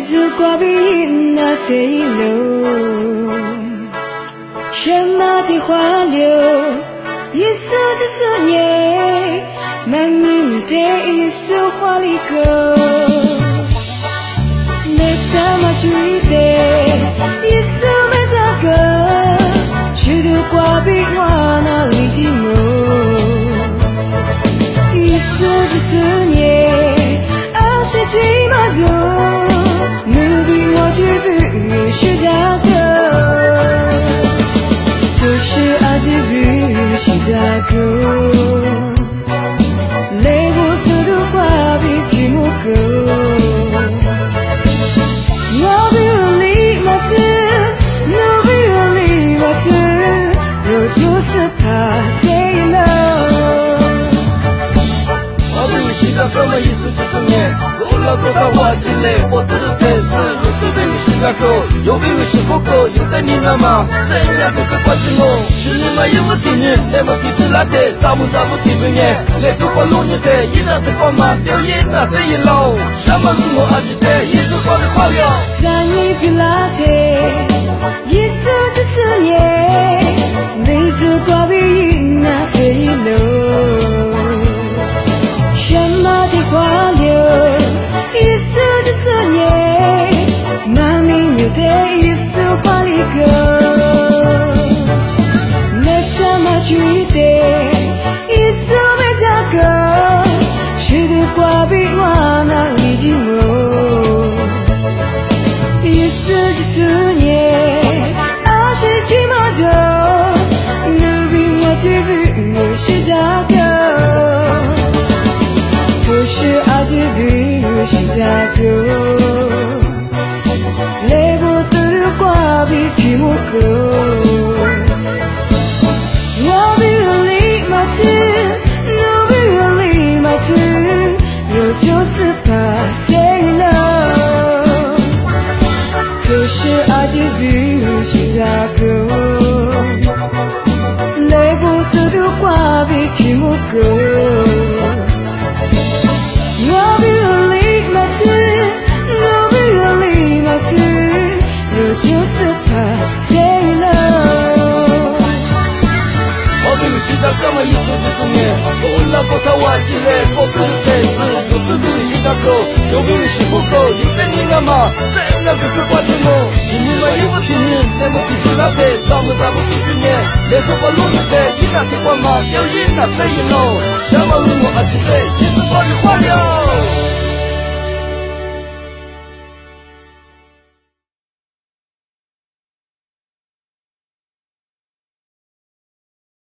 泪珠挂笔那谁流？什么的花柳？一首这思念，满明明的一首华丽歌。没什么距离，一首没这歌，许多挂笔我那里寂寞。一首这思念，爱是追马走，努比我去不是这个。就是爱就不是这个，泪不吐的话比寂寞够。我不理马斯，我不理马斯，我就是怕 say no。我不是个哥们，意思就是念，我老哥他挖起来，我都是开始，有这边的新加坡，有边的新加坡，有的你那么，谁那个个关心我？是你们有没听见？那么提出来的，咱们听不见，来做个路人的，一那的光芒，表演那谁也老，什么是我阿姐的，一首歌的话了。三一比拉特，一首这思念，泪珠挂笔那谁流？什么的花柳？一首这思念，满明有的一首华丽歌。没什么距离，一首没这歌，许多挂笔我那里寂寞。一世纪思念，爱是寂寞的，努比我去不是这个，就是爱就不是这个，泪不吐的挂笔寂寞够。我不理马斯，我不理马斯，我就是怕 say no。就是爱就不是这个，泪不吐的话比寂寞够。我不理马斯，我不理马斯，我就是怕 say no。我不是个哥们，意思就是念，我老哥他挖起来，我都是开始，有这边的新加坡，有边的新加坡，有的你那么，谁那个个关心我？是你们有没听见？那么提出来的，咱们听不见，来做个路人的，一那的光芒，表演那谁也老，什么是我阿姐的，一首歌的话了。